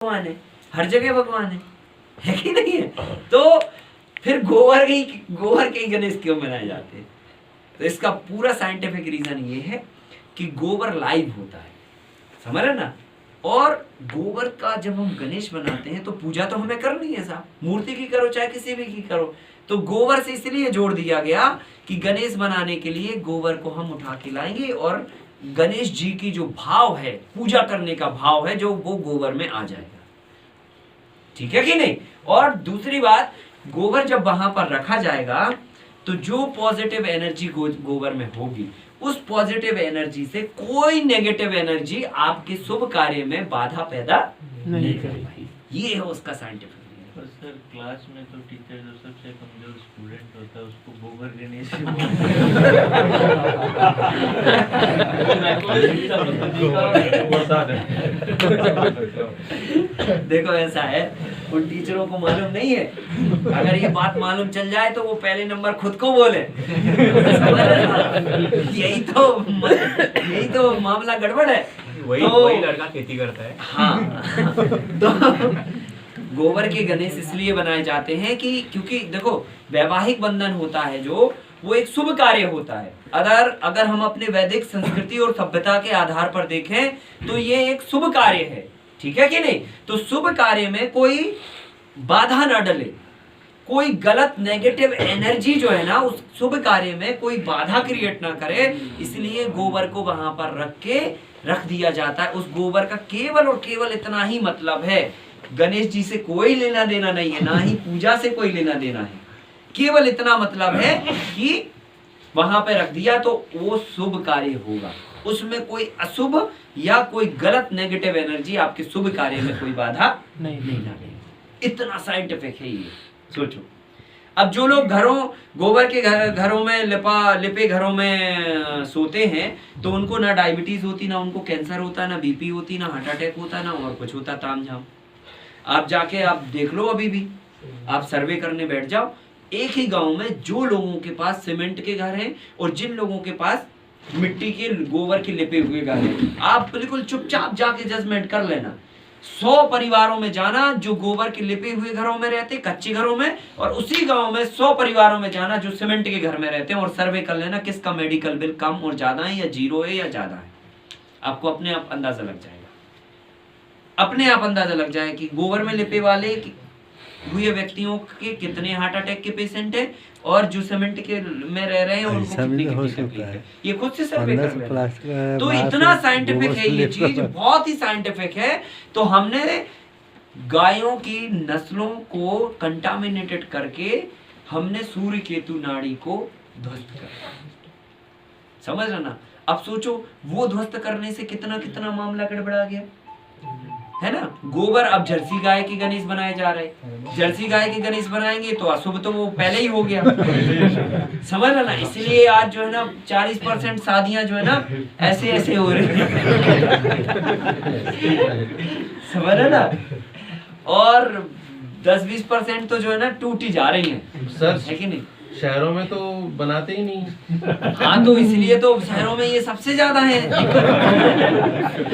भगवान है, हर जगह भगवान है कि नहीं है? तो फिर गोबर के ही गणेश क्यों मनाए जाते हैं? तो इसका पूरा साइंटिफिक रीजन ये है कि गोबर लाइव होता है, समझ रहे ना? और गोबर का जब हम गणेश बनाते हैं तो पूजा तो हमें करनी है साहब, मूर्ति की करो चाहे किसी भी की करो, तो गोबर से इसलिए जोड़ दिया गया कि गणेश बनाने के लिए गोबर को हम उठा के लाएंगे और गणेश जी की जो भाव है, पूजा करने का भाव है, जो वो गोबर में आ जाएगा। ठीक है कि नहीं? और दूसरी बात, गोबर जब वहां पर रखा जाएगा तो जो पॉजिटिव एनर्जी गोबर में होगी, उस पॉजिटिव एनर्जी से कोई नेगेटिव एनर्जी आपके शुभ कार्य में बाधा पैदा नहीं करेगी। ये है उसका साइंटिफिक। सर क्लास में तो टीचर जो सबसे कमजोर स्टूडेंट होता है उसको गोबर गणेश देखो ऐसा है, उन टीचरों को मालूम नहीं है, अगर ये बात मालूम चल जाए तो वो पहले नंबर खुद को बोले। यही तो मामला गड़बड़ है। वही लड़का खेती करता है। हाँ तो गोबर के गणेश इसलिए बनाए जाते हैं कि क्योंकि देखो वैवाहिक बंधन होता है जो, वो एक शुभ कार्य होता है। अगर हम अपने वैदिक संस्कृति और सभ्यता के आधार पर देखें तो ये एक शुभ कार्य है, ठीक है कि नहीं? तो शुभ कार्य में कोई बाधा न डले, कोई गलत नेगेटिव एनर्जी जो है ना उस शुभ कार्य में कोई बाधा क्रिएट ना करे, इसलिए गोबर को वहां पर रख दिया जाता है। उस गोबर का केवल और केवल इतना ही मतलब है, गणेश जी से कोई लेना देना नहीं है, ना ही पूजा से कोई लेना देना है, केवल इतना मतलब है कि वहां पे रख दिया तो वो शुभ कार्य होगा, उसमें कोई अशुभ या कोई गलत नेगेटिव एनर्जी आपके शुभ कार्य में कोई बाधा नहीं डालेगी। इतना साइंटिफिक है ये, सोचो। अब जो लोग गोबर के घरों में लिपे घरों में सोते हैं तो उनको ना डायबिटीज होती, ना उनको कैंसर होता, ना बीपी होती, ना हार्ट अटैक होता, ना और कुछ होता तामझाम। आप जाके आप देख लो, अभी भी आप सर्वे करने बैठ जाओ, एक ही गांव में जो लोगों के पास सीमेंट के घर हैं और जिन लोगों के पास मिट्टी के गोबर के लिपे हुए घर हैं, आप बिल्कुल चुपचाप जाके जजमेंट कर लेना। 100 परिवारों में जाना जो गोबर के लिपे हुए घरों में रहते, कच्चे घरों में, और उसी गांव में 100 परिवारों में जाना जो सीमेंट के घर में रहते हैं, और सर्वे कर लेना किसका मेडिकल बिल कम और ज्यादा है, या जीरो है या ज्यादा है। आपको अपने आप अंदाजा लग जाएगा, अपने आप अंदाजा लग जाए कि गोबर में लिपे वाले हुए व्यक्तियों के कितने हार्ट अटैक के पेशेंट हैं और जो सीमेंट के में रह रहे हैं उनको कितनी तकलीफ है। ये खुद से सर्वे कर लेना। तो इतना साइंटिफिक है ये चीज, बहुत ही साइंटिफिक है। तो हमने गायों की नस्लों को कंटामिनेटेड करके हमने सूर्य केतु नाड़ी को ध्वस्त कर, समझ रहे ना? अब सोचो वो ध्वस्त करने से कितना कितना मामला गड़बड़ा गया है ना। गोबर, अब जर्सी गाय के गणेश बनाए जा रहे, जर्सी गाय के गणेश बनाएंगे तो अशुभ तो वो पहले ही हो गया, समझ रहे ना? इसलिए आज जो है ना 40% शादियां जो है ना ऐसे हो रही है, समझ रहे ना? और 10-20% तो जो है ना टूटी जा रही है, सर है कि नहीं? शहरों में तो बनाते ही नहीं। हाँ, तो इसलिए तो शहरों में ये सबसे ज्यादा है।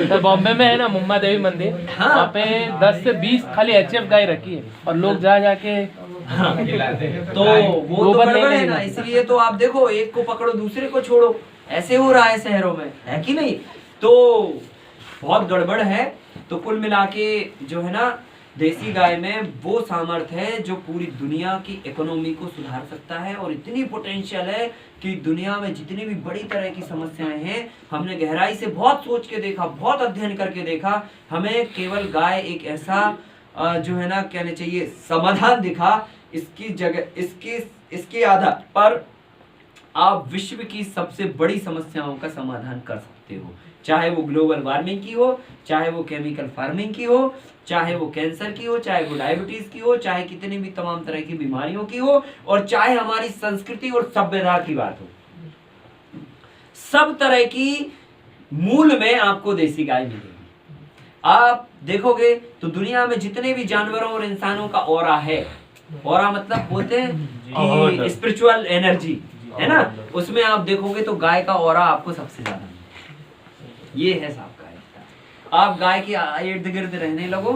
तो बॉम्बे में है ना मुम्मा देवी मंदिर, हाँ। वहाँ पे 10 से 20 खाली HF गाय रखी है और लोग जाके हाँ। तो वो तो गड़बड़ है ना, इसलिए तो आप देखो एक को पकड़ो दूसरे को छोड़ो, ऐसे हो रहा है शहरों में, है कि नहीं? तो बहुत गड़बड़ है। तो कुल मिला के जो है ना देसी गाय में वो सामर्थ्य है जो पूरी दुनिया की इकोनॉमी को सुधार सकता है, और इतनी पोटेंशियल है कि दुनिया में जितनी भी बड़ी तरह की समस्याएं हैं, हमने गहराई से बहुत सोच के देखा, बहुत अध्ययन करके देखा, हमें केवल गाय एक ऐसा जो है ना कहने चाहिए समाधान दिखा। इसकी जगह इसके आधार पर आप विश्व की सबसे बड़ी समस्याओं का समाधान कर सकते हो, चाहे वो ग्लोबल वार्मिंग की हो, चाहे वो केमिकल फार्मिंग की हो, चाहे वो कैंसर की हो, चाहे वो डायबिटीज की हो, चाहे कितनी भी तमाम तरह की बीमारियों की हो, और चाहे हमारी संस्कृति और सभ्यता की बात हो। सब तरह की मूल में आपको देसी गाय मिलेगी। आप देखोगे तो दुनिया में जितने भी जानवरों और इंसानों का ऑरा है, ऑरा मतलब बोलते हैं कि स्पिरिचुअल एनर्जी है ना, उसमें आप देखोगे तो गाय का ऑरा आपको सबसे ज्यादा, ये है साहब। आप गाय के इर्द गिर्द रहने लगो